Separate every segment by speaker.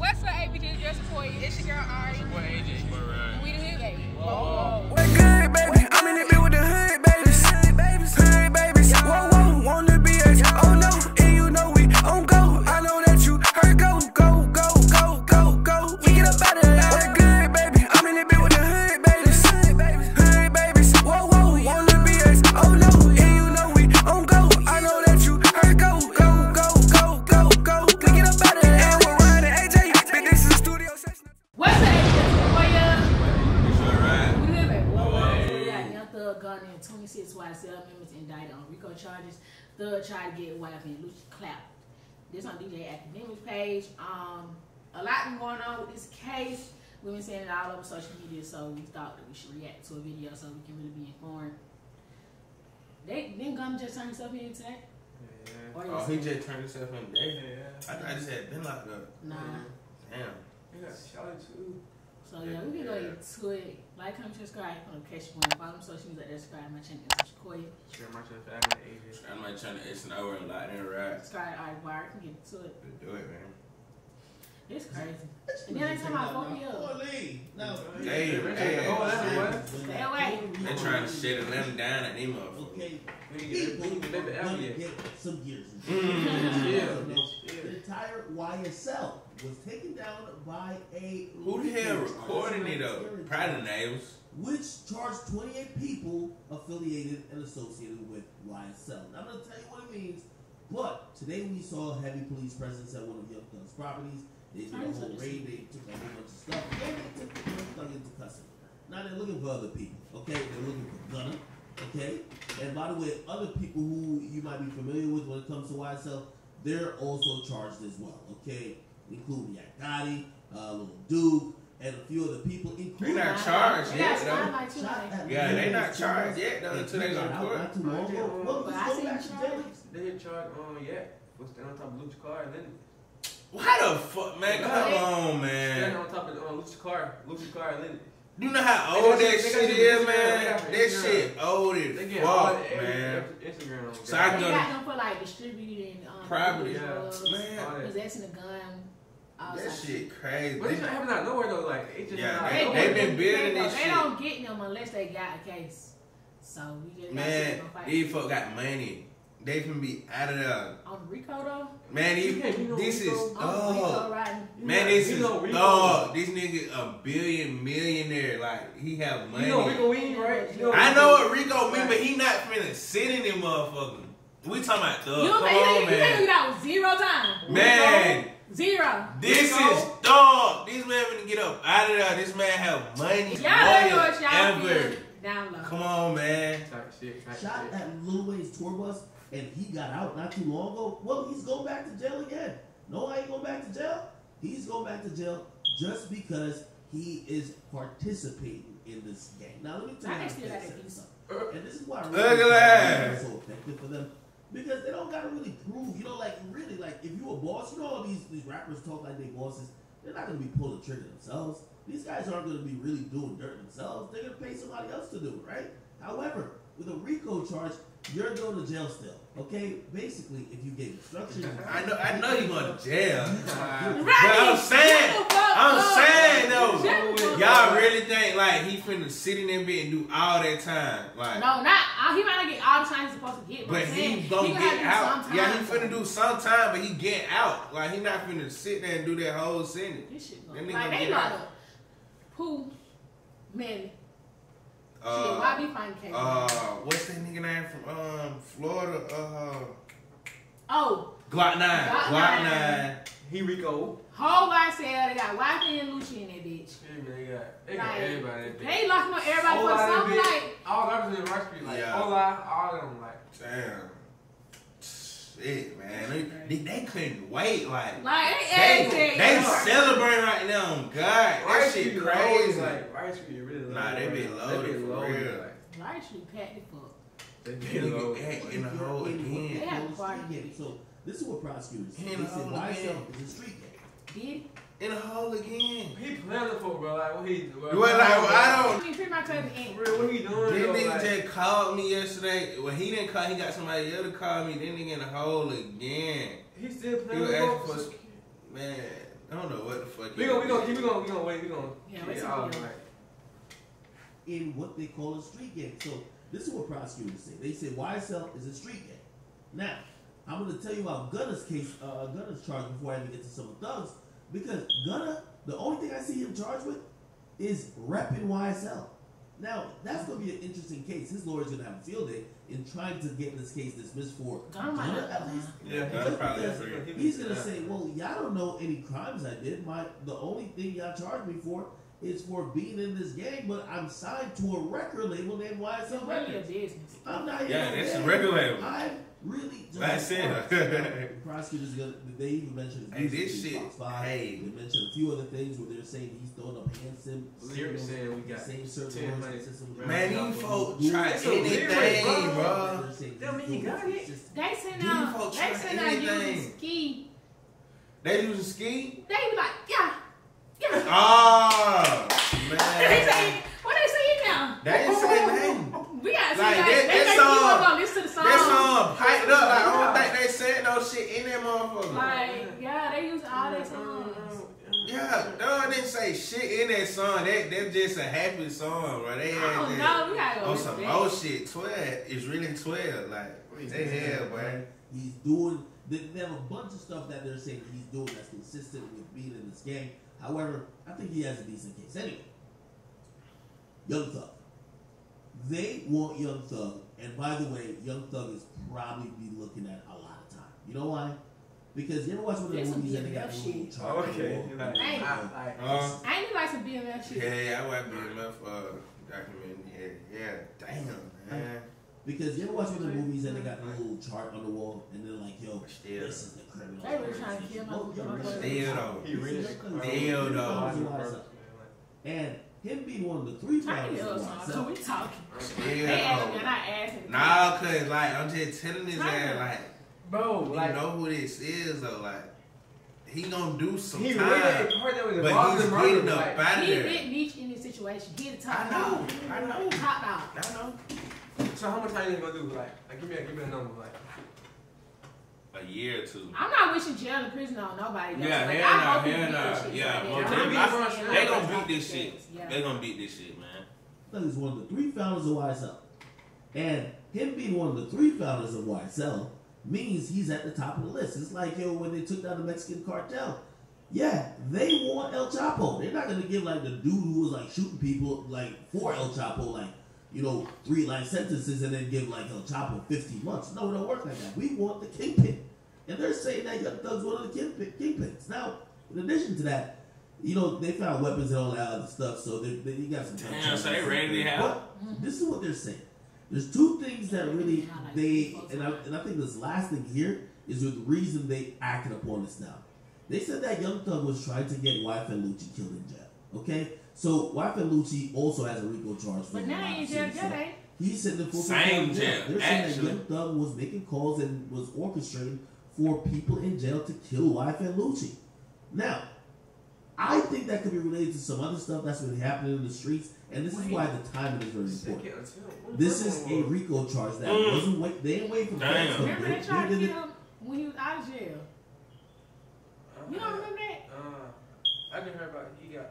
Speaker 1: What's up, ABJ? Just for you. It's your girl Ari.
Speaker 2: Boy, AJ. Boy, right.
Speaker 1: We the Hoodbabies.
Speaker 2: Whoa.
Speaker 3: We're good, baby. I'm in the bit with the Hoodbabies. Hoodbabies. Whoa, whoa. On the BS. Oh no. And you know we on go. I know that you heard go. Go, go, go, go, go. We get up out of there. We're good, baby. I'm in the bit with the Hoodbabies. Hoodbabies. Whoa, whoa. On the BS. Oh no. And you know we on go. I know that you heard go. Go, go, go, go, go. We get up out of there. And we're riding AJ. But this is a studio session.
Speaker 1: What's up, ABJ? For you.
Speaker 2: You sure right?
Speaker 1: We the Hoodbabies.
Speaker 2: Hey.
Speaker 1: Yeah, Young Thug, Gunna, and 26 YSL members indicted on RICO charges. Thug tried to get YF and Lucha clapped. This on DJ Academics page. A lot been going on with this case. We've been saying it all over social media, so we thought that we should react to a video so we can really be informed. Didn't Gunna just turn himself in today?
Speaker 2: Yeah.
Speaker 1: Or
Speaker 2: Oh, he just turned himself in today?
Speaker 4: Yeah.
Speaker 2: I thought I just had been locked up.
Speaker 1: Nah.
Speaker 2: Damn.
Speaker 4: He got shot too.
Speaker 1: So yeah, we can go into it. Like, comment, subscribe. Catch you on follow social media. Subscribe to my channel. Subscribe.
Speaker 4: Share my channel family, AJ.
Speaker 2: I might turn the S and over and lock in right.
Speaker 1: Subscribe. All right, wire. Can get to it.
Speaker 2: Do it, man.
Speaker 1: It's crazy. And then they talking about 4 years.
Speaker 5: No.
Speaker 2: Hey,
Speaker 4: Oh, that's what?
Speaker 1: Stay away.
Speaker 2: They're trying to shut and let him down at them motherfuckers.
Speaker 5: Okay.
Speaker 4: We can get baby out here.
Speaker 5: Get some gears. The entire YSL was taken down by a
Speaker 2: Who the hell recording it though? Probably the neighbors.
Speaker 5: which charged 28 people affiliated and associated with YSL. Now, I'm going to tell you what it means, but today we saw heavy police presence at one of Young Thug's properties. They did a whole raid, they took a whole bunch of stuff, and they took Young Thug into custody. Now they're looking for other people, okay? They're looking for Gunna, okay? And by the way, other people who you might be familiar with when it comes to YSL, they're also charged as well, okay? Including Gotti, Lil Duke, and a few other people, including...
Speaker 2: They're not charged yet,
Speaker 1: Yeah,
Speaker 2: though. Yeah, they're not charged yet, though, until they go to court.
Speaker 5: Not too long ago. Well,
Speaker 1: But
Speaker 5: let's
Speaker 1: I
Speaker 5: go
Speaker 1: seen
Speaker 5: back to jail.
Speaker 1: charges.
Speaker 4: They hit charge for standing on top of Lucha car and then
Speaker 2: Why the fuck, man? Come on,
Speaker 4: standing
Speaker 2: man.
Speaker 4: on top of Lucha car and then
Speaker 2: You know how old that shit is, man? That
Speaker 4: Instagram.
Speaker 2: shit old as
Speaker 4: they get all
Speaker 2: fuck, man.
Speaker 4: Instagram on.
Speaker 2: So I
Speaker 1: They
Speaker 2: go
Speaker 1: got
Speaker 2: to
Speaker 1: them for like distributing
Speaker 2: Property,
Speaker 1: drugs,
Speaker 2: man.
Speaker 1: possessing a gun. All
Speaker 2: That
Speaker 1: sorts of
Speaker 2: shit crazy.
Speaker 4: But it's not happening out of nowhere though. Like it just
Speaker 2: Yeah,
Speaker 4: not
Speaker 2: they
Speaker 4: nowhere.
Speaker 2: been building this
Speaker 1: They
Speaker 2: shit.
Speaker 1: don't get them unless they got a case. So we just
Speaker 2: Man,
Speaker 1: gotta fight.
Speaker 2: these folk got money. They can be out of there.
Speaker 1: On RICO though?
Speaker 2: Man,
Speaker 4: You know
Speaker 2: this is
Speaker 4: Rico?
Speaker 1: On RICO
Speaker 2: dog.
Speaker 1: riding.
Speaker 2: Man, this
Speaker 4: You
Speaker 2: is
Speaker 4: know Rico.
Speaker 2: dog. This nigga a millionaire. Like, he have money.
Speaker 4: You know Rico Weed, right? You
Speaker 2: I know what Rico mean, but he not finna sit in them motherfuckers. We talking about Thug.
Speaker 1: You
Speaker 2: Come
Speaker 1: think
Speaker 2: on,
Speaker 1: you
Speaker 2: man.
Speaker 1: think that was 0 time?
Speaker 2: Man,
Speaker 1: Zero.
Speaker 2: this
Speaker 4: Rico?
Speaker 2: is dog. This man finna get up out of there. This man have money.
Speaker 1: Y'all don't know what y'all
Speaker 2: ever.
Speaker 1: feel. Down low.
Speaker 2: Come on, man.
Speaker 4: Type shit.
Speaker 5: Shot at Lil Wayne's tour bus, and he got out not too long ago. Well, he's going back to jail again. No, I ain't going back to jail. He's going back to jail just because he is participating in this game. Now, let me tell you
Speaker 1: I
Speaker 5: how
Speaker 1: still gotta
Speaker 5: to
Speaker 1: do something.
Speaker 5: and this is why
Speaker 2: Ugly.
Speaker 5: is so effective for them. Because they don't gotta really prove, you know, like really, like if you a boss, you know, all these rappers talk like they bosses. They're not gonna be pulling the trigger themselves. These guys aren't gonna be really doing dirt themselves. They're gonna pay somebody else to do it, right? However, with a RICO charge, you're going to jail still. Okay, basically, if you get instructions,
Speaker 2: I know you going to jail.
Speaker 1: Right.
Speaker 2: But I'm saying though,
Speaker 1: Shut the fuck
Speaker 2: y'all
Speaker 1: up.
Speaker 2: really think like he finna sit in that bed and do all that time, like?
Speaker 1: No, not. He might not get all the time he's supposed to get,
Speaker 2: But
Speaker 1: I'm saying,
Speaker 2: he gonna
Speaker 1: have
Speaker 2: get
Speaker 1: to do
Speaker 2: out.
Speaker 1: some
Speaker 2: Yeah,
Speaker 1: time.
Speaker 2: he finna do some time, but he get out. Like he not finna sit there and do that whole sentence.
Speaker 1: This shit
Speaker 2: That
Speaker 1: going
Speaker 2: nigga
Speaker 1: like
Speaker 2: gonna
Speaker 1: they
Speaker 2: get
Speaker 1: got
Speaker 2: out.
Speaker 1: up. Who? Melly. Shit,
Speaker 2: Uh,
Speaker 1: why be fighting K?
Speaker 2: what's that nigga name from Florida?
Speaker 1: Oh,
Speaker 2: Glock 9.
Speaker 1: Glock
Speaker 2: Glock
Speaker 1: 9.
Speaker 2: 9.
Speaker 4: He Rico.
Speaker 1: whole YSL, they got YP and Lucci in that bitch.
Speaker 4: They got
Speaker 1: Like,
Speaker 4: everybody.
Speaker 1: they locking up everybody
Speaker 4: Whole
Speaker 1: for
Speaker 4: lot of
Speaker 1: something
Speaker 4: bitch.
Speaker 1: like.
Speaker 4: All rappers in Rice Street, like
Speaker 2: Yeah.
Speaker 4: Hola, all of them, like.
Speaker 2: Damn. Shit, man. They couldn't wait. Like they celebrating right now. On God, that
Speaker 4: Rice
Speaker 2: shit
Speaker 4: Street
Speaker 2: crazy.
Speaker 4: loaded, like Rice Street really loaded.
Speaker 2: Nah, they be loaded for real.
Speaker 4: Like,
Speaker 1: Right, you packed it fuck.
Speaker 4: they be
Speaker 2: Nigga
Speaker 4: loaded.
Speaker 2: in the hole again.
Speaker 1: They have a party.
Speaker 5: So this is what prosecutors say.
Speaker 2: In
Speaker 5: They
Speaker 2: the
Speaker 5: said
Speaker 2: hole
Speaker 5: YSL
Speaker 2: again.
Speaker 5: is a street gang.
Speaker 1: Did?
Speaker 2: In the hole again.
Speaker 4: He plentiful, bro. Like what he?
Speaker 2: Well, like, I don't.
Speaker 1: I mean, pretty much cousin ain't.
Speaker 4: Real, what he doing?
Speaker 2: This
Speaker 4: though,
Speaker 2: nigga
Speaker 4: like,
Speaker 2: just called me yesterday. Well, he didn't call. He got somebody else to call me. Then nigga in the hole again.
Speaker 4: he still
Speaker 2: He was
Speaker 4: playing
Speaker 2: asking
Speaker 4: with
Speaker 2: for man. I don't know what the fuck.
Speaker 4: We gonna wait.
Speaker 5: In what they call a street gang. So this is what prosecutors say. They say YSL is a street gang. Now, I'm going to tell you about Gunna's case, Gunna's charge before I even get to some of Thug's, because Gunna, the only thing I see him charged with is repping YSL. Now, that's going to be an interesting case. His lawyer's going to have a field day in trying to get this case dismissed for Gunna at least.
Speaker 2: Yeah, Gunna probably.
Speaker 5: He's going to say, well, y'all don't know any crimes I did. The only thing y'all charged me for is for being in this gang, but I'm signed to a record label named YSL Records. I'm not here.
Speaker 2: Yeah, that's a record label.
Speaker 5: I really don't.
Speaker 2: That's it.
Speaker 5: Prosecutors, they even mentioned
Speaker 2: this shit.
Speaker 5: They mentioned a few other things where they're saying he's throwing up handsome.
Speaker 4: Lyrics saying we got
Speaker 5: same certain
Speaker 2: man, these folks try anything, bro.
Speaker 4: Tell me he got it.
Speaker 1: They send out using ski.
Speaker 2: They using ski?
Speaker 1: They be like, yeah.
Speaker 2: Oh, man.
Speaker 1: What they say now?
Speaker 2: They ain't saying nothing.
Speaker 1: We gotta
Speaker 2: like
Speaker 1: see that. Listen to the song.
Speaker 2: That song piped up. Like, I don't think they said no shit in that motherfucker.
Speaker 1: Like, yeah, they use all their songs.
Speaker 2: Yeah, no, didn't say shit in that song. That's just a happy song, bro. They had
Speaker 1: we gotta go
Speaker 2: on some old shit. 12 is really 12. Like, they have, boy.
Speaker 5: He's doing. They have a bunch of stuff that they're saying he's doing that's consistent with being in this gang. However, I think he has a decent case. Anyway, Young Thug. They want Young Thug, and by the way, Young Thug is probably be looking at a lot of time. You know why? Because you ever watch one of the movies that they got the little chart?
Speaker 4: Okay.
Speaker 1: I ain't like some BMF shit.
Speaker 2: Yeah, I watch BMF documentary. Yeah, damn, man.
Speaker 5: Because you ever watch one of the movies that they got the little chart on the wall, and they're like, yo, this is the criminal.
Speaker 1: They were trying to kill
Speaker 2: my
Speaker 5: though. And him being one of the 3 founders of YSL.
Speaker 1: We talking.
Speaker 2: Nah, cause like I'm just telling his ass, like,
Speaker 4: bro, like,
Speaker 2: you know who this is though, like. He gonna do some time,
Speaker 4: but
Speaker 2: he's getting up out of
Speaker 1: He
Speaker 2: there.
Speaker 1: didn't reach in this situation. He the top
Speaker 2: dog. I know.
Speaker 1: Top dog.
Speaker 2: I know.
Speaker 4: So how much time you gonna do? Like give me a number, like
Speaker 2: a year or 2.
Speaker 1: I'm not wishing jail and prison on nobody.
Speaker 2: Yeah, hell no. Yeah, they gonna beat this shit. They gonna beat this shit, man.
Speaker 5: Thug is one of the 3 founders of YSL, and him being one of the 3 founders of YSL means he's at the top of the list. It's like, yo, when they took down the Mexican cartel. Yeah, they want El Chapo. They're not going to give, like, the dude who was, like, shooting people, like, for El Chapo, like, 3 life sentences and then give, like, El Chapo 15 months. No, it don't work like that. We want the kingpin. And they're saying that Young Thug's one of the kingpins. Now, in addition to that, they found weapons and all that other stuff, so they got some...
Speaker 2: Damn, so they ready to have...
Speaker 5: But this is what they're saying. There's 2 things that really and I think this last thing here is the reason they acted upon this now. They said that Young Thug was trying to get YSL Lucci killed in jail. Okay, so YSL Lucci also has a RICO charge for.
Speaker 1: But now he's in jail,
Speaker 5: he's sitting in full
Speaker 2: same jail.
Speaker 5: They're saying that Young Thug was making calls and was orchestrating for people in jail to kill YSL Lucci. Now, I think that could be related to some other stuff that's been happening in the streets, and this is why the timing is very important. This is a RICO charge that wasn't they didn't wait for the feds.
Speaker 1: Remember they tried to kill him when he was out of jail. You don't remember that?
Speaker 4: I didn't hear about it.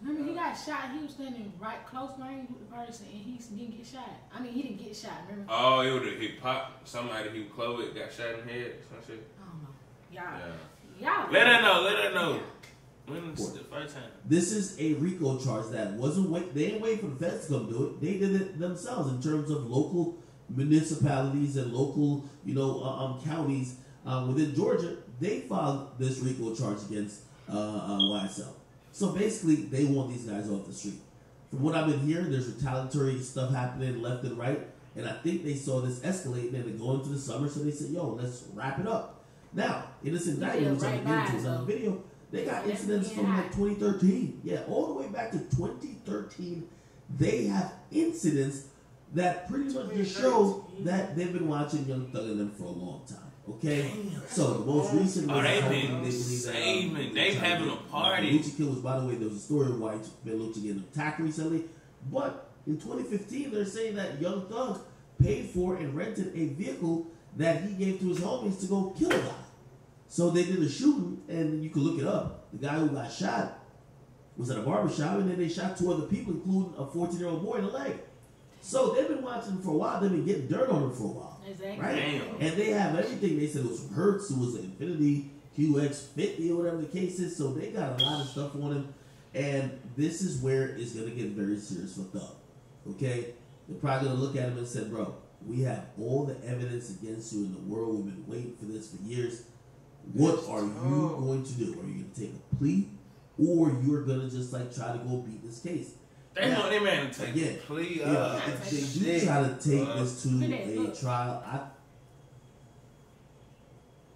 Speaker 1: Remember he got shot. He was standing right close range with the person, and he didn't get shot. I mean, he didn't get shot. Remember?
Speaker 2: Oh, it was he popped somebody. He was close. Got shot in the head. Some shit.
Speaker 1: I don't know. Y'all.
Speaker 2: Let her know. When was the first time?
Speaker 5: This is a RICO charge that wasn't they didn't wait for the feds to come do it. They did it themselves in terms of local municipalities and local, counties within Georgia. They filed this RICO charge against YSL. So basically, they want these guys off the street. From what I've been hearing, there's retaliatory stuff happening left and right, and I think they saw this escalate and then go into the summer, so they said, "Yo, let's wrap it up." Now, in this indictment, which I'm getting to another video. They got incidents from like 2013. Yeah, all the way back to 2013. They have incidents that pretty much just show that they've been watching Young Thug and them for a long time. Okay? So the most recent one
Speaker 2: they've been saving. They having a party.
Speaker 5: Lucci kill was, by the way, there was a story of why Lucci getting attacked recently. But in 2015, they're saying that Young Thug paid for and rented a vehicle that he gave to his homies to go kill a guy. So they did a shooting, and you can look it up. The guy who got shot was at a barbershop, and then they shot 2 other people, including a 14-year-old boy in the leg. So they've been watching him for a while. They've been getting dirt on him for a while.
Speaker 1: Exactly.
Speaker 5: Right?
Speaker 2: Damn.
Speaker 5: And they have everything. They said it was from Hertz, it was an Infinity QX50 or whatever the case is. So they got a lot of stuff on him. And this is where it's going to get very serious for Thug. Okay? They're probably going to look at him and say, bro, we have all the evidence against you in the world. We've been waiting for this for years. What are you going to do? Are you going to take a plea? Or you're going to just like try to go beat this case?
Speaker 2: They want their man to take a plea.
Speaker 5: If they do try to take this to a trial,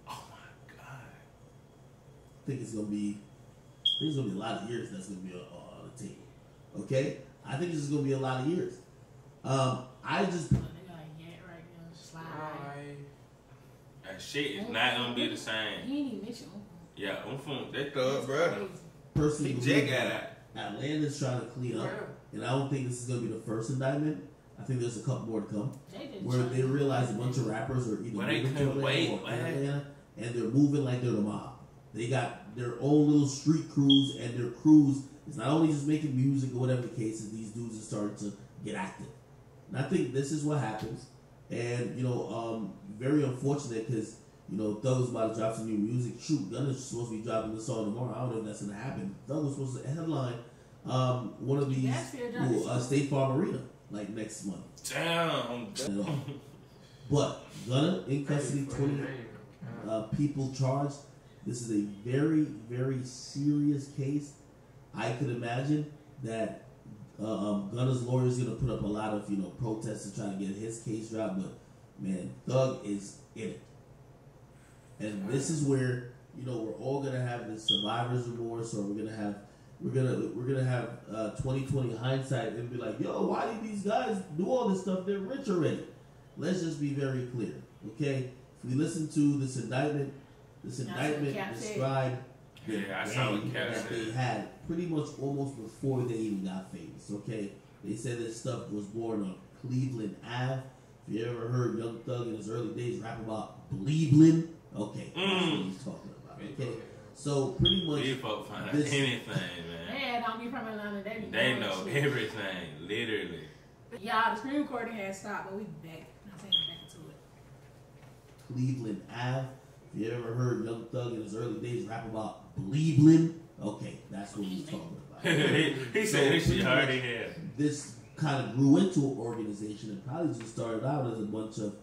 Speaker 2: oh my God.
Speaker 5: I think it's gonna be a lot of years that's gonna be on the table. Okay? I think it's just gonna be a lot of years. I just
Speaker 2: that shit is not gonna be the same.
Speaker 1: He ain't even mentioned.
Speaker 2: Yeah, that Thug, bro.
Speaker 5: personally believe
Speaker 2: that
Speaker 5: Atlanta's trying to clean up, and I don't think this is gonna be the first indictment. I think there's a couple more to come, where they realize a bunch of rappers are either moving to Atlanta or in Atlanta, and they're moving like they're the mob. They got their own little street crews, and their crews is not only just making music or whatever the case is. These dudes are starting to get active, and I think this is what happens. And very unfortunate because Thug's about to drop some new music. Shoot, Gunna's supposed to be dropping the song tomorrow. I don't know if that's gonna happen. Thug was supposed to headline one of these State Farm Arena like next month.
Speaker 2: Damn.
Speaker 5: But Gunna in custody, 20 people charged. This is a very, very serious case. I could imagine that Gunna's lawyer is going to put up a lot of protests to try to get his case dropped. But man, Thug is in it, and this is where we're all going to have this survivor's remorse, or we're gonna have 2020 hindsight and be like, yo, why did these guys do all this stuff? They're rich already. Let's just be very clear, okay? If we listen to this indictment described the gang that they had pretty much almost before they even got famous, okay? They said this stuff was born on Cleveland Ave. If you ever heard Young Thug in his early days rap about Cleveland, okay, that's what he's talking about, okay? So pretty much
Speaker 2: these folks find out anything, man.
Speaker 1: Yeah, don't be from Atlanta.
Speaker 2: They know everything, literally.
Speaker 1: Y'all, the screen recording has stopped, but we back. I'm saying back to it.
Speaker 5: Cleveland Ave. If you ever heard Young Thug in his early days rap about Cleveland, okay, that's what he's talking about.
Speaker 2: He said this shit already had.
Speaker 5: This kind of grew into an organization and probably just started out as a bunch of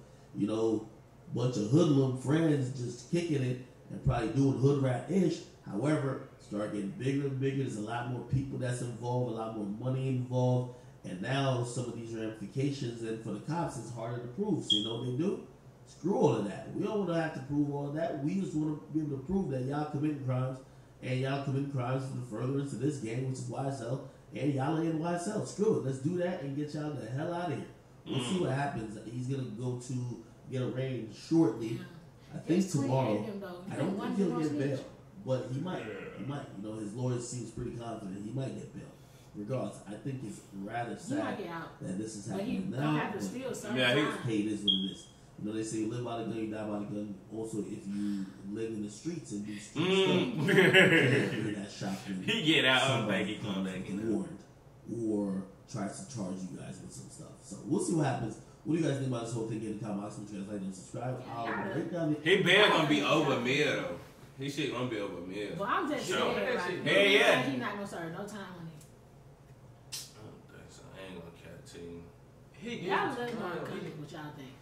Speaker 5: hoodlum friends just kicking it and probably doing hood rat-ish. However, start getting bigger and bigger. There's a lot more people that's involved, a lot more money involved, and now some of these ramifications, and for the cops, it's harder to prove. So you know what they do? Screw all of that. We don't want to have to prove all of that. We just want to be able to prove that y'all committing crimes, and y'all committing crimes for the furtherance of this gang, which is YSL, and y'all ain't YSL. Screw it. Let's do that and get y'all the hell out of here. We'll see what happens. He's going to go to get arraigned shortly. I think tomorrow. I don't think he'll get bail, but he might. He might. His lawyer seems pretty confident he might get bail. Regardless, I think it's rather sad that this is happening now.
Speaker 1: Don't have to steal something.
Speaker 5: Hey, it is what it is. They say you live by the gun, you die by the gun. Also, if you live in the streets and do street stuff,
Speaker 2: he get out and back, he come back in
Speaker 5: warned or tries to charge you guys with some stuff. So we'll see what happens. What do you guys think about this whole thing? Get in the comments, like and subscribe.
Speaker 2: His bail gonna be over a meal though. His shit gonna be over a meal.
Speaker 1: But I'm just saying,
Speaker 2: yeah.
Speaker 1: He's not gonna serve no time on it.
Speaker 2: I don't think so. I ain't gonna catch him.
Speaker 1: Y'all let me know in the comments what y'all think.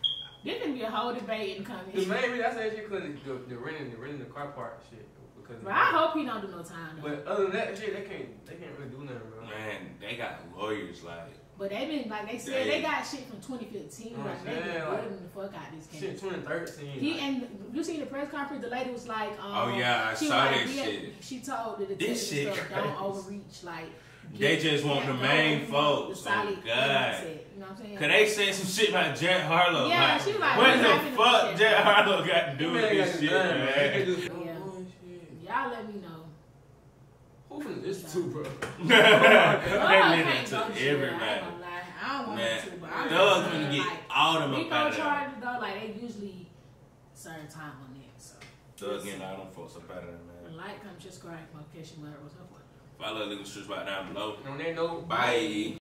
Speaker 1: There can be a whole debate in the comments.
Speaker 4: Maybe that's actually because the renting the car park shit. Because
Speaker 1: I hope he don't do no time though.
Speaker 4: But other than that shit, they can't really do nothing, bro.
Speaker 2: Man, they got lawyers like.
Speaker 1: But they been they said they got shit from 2015. Like they been building the fuck out this case.
Speaker 4: Shit, 2013.
Speaker 1: And you see the press conference, the lady was like,
Speaker 2: oh yeah, I saw that shit.
Speaker 1: She told the detective stuff, don't overreach, like.
Speaker 2: They just want the main folks. Oh God.
Speaker 1: You know what I'm saying?
Speaker 2: Cause they said some shit about Jack Harlow.
Speaker 1: Yeah, she like,
Speaker 2: what the fuck Jack Harlow got to do with this shit, man?
Speaker 1: Y'all let me know.
Speaker 4: Who is this too, bro?
Speaker 2: They listen to everybody.
Speaker 1: I don't want to, but I'm
Speaker 2: Thug's gonna get all them
Speaker 1: RICO
Speaker 2: up out of
Speaker 1: charges though, like they usually certain time on that. So
Speaker 2: Thug and all them folks up out of there, man.
Speaker 1: Like, comment, subscribe, catch you later. What's up?
Speaker 2: Follow the legal streets right down below.
Speaker 4: And on that note,
Speaker 2: bye.